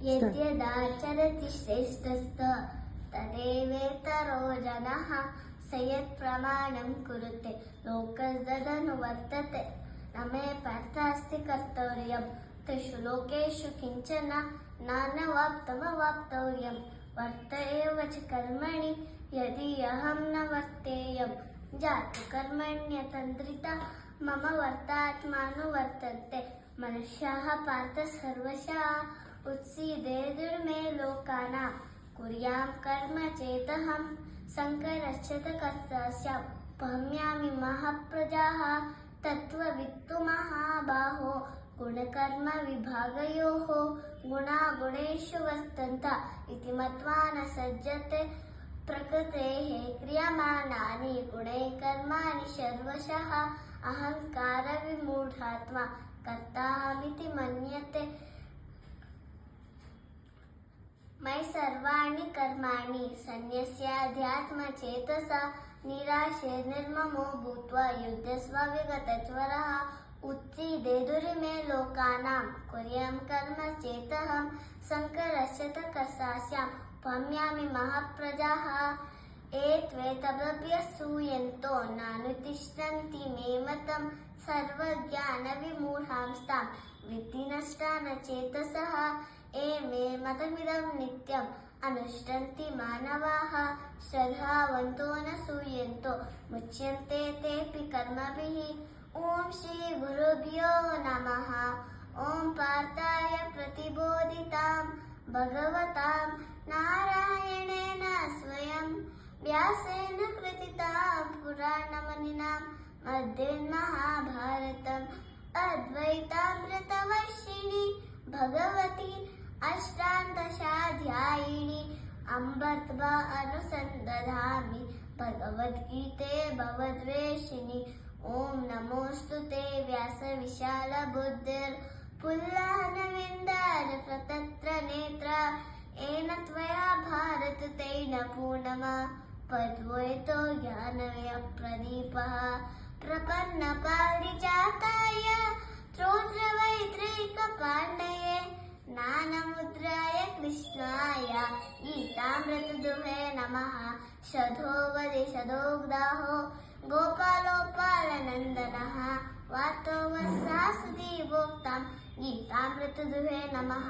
यद्यदाचरति श्रेष्ठस्त तदेवेतरो जनः स यत्प्रमाणं कुरुते लोकस्तदनुवर्तते न मे पार्थास्ति कर्तव्यं त्रिषु लोकेषु किञ्चन नानवाप्तमवाप्तव्यं वर्त एव च कर्मणि यदि अहं न वर्तेयं जातु कर्मण्यतन्द्रिता मम वर्तात्मानुवर्तन्ते मनुष्याः पार्थ सर्वशः उत्सीदेदुर्मे लोकानां कुर्यां कर्म चेदहं शङ्करश्च कर्तास्यां पहम्यामि महाप्रजाः तत्त्ववित्तु महाबाहो गुणकर्म विभागयोः गुणा गुणेषु वर्तन्त इति मत्वा न सज्जते प्रकृतेः क्रियमाणानि गुणे कर्माणि सर्वशः अहङ्कारविमूढात्मा कर्ताहमिति मन्यते मयि सर्वाणि कर्माणि सन्न्यस्याध्यात्मचेतसा निराशे निर्ममो भूत्वा युध्यस्व विगतज्वरः उत्सीदेदुर्मे लोकानां कुर्यां कर्म चेदहं शङ्करस्य कर्तास्यां पहम्यामि महाप्रजाः एत्वेतदभ्यसूयन्तो नानुतिष्ठन्ति मे मतं सर्वज्ञानविमूढांस्तां विद्धि नष्टा न चेतसः मे मतमिदं नित्यम् अनुष्ठन्ति मानवाः श्रद्धावन्तो न सूयन्तो मुच्यन्ते तेऽपि कर्मभिः ॐ श्री गुरुभ्यो नमः ॐ पार्थाय प्रतिबोधितां भगवतां नारायणेन स्वयं व्यासेन कृतितां पुराणमणिनां मध्ये महाभारतम् अद्वैतामृतवर्षिणि भगवती अष्टादशाध्यायिनी अम्बत्वा अनुसन्दधामि भगवद्गीते भवद्वेषिणि ॐ नमोऽस्तु ते व्यासविशालबुद्धिर्पुल्लानविन्दार प्रतत्र नेत्र येन त्वया भारत तेन पूर्णमा पद्वैतो ज्ञानमयप्रदीपः प्रपन्नपारिजाताय स्तोत्रवैत्रैकपाण्डये ज्ञानमुद्राय कृष्णाय गीतामृतदुहे नमः शधोवदे शधोग्दाहो गोपालोपालनन्दनः वातो वत्सासुदेवोक्तं गीतामृतदुहे नमः।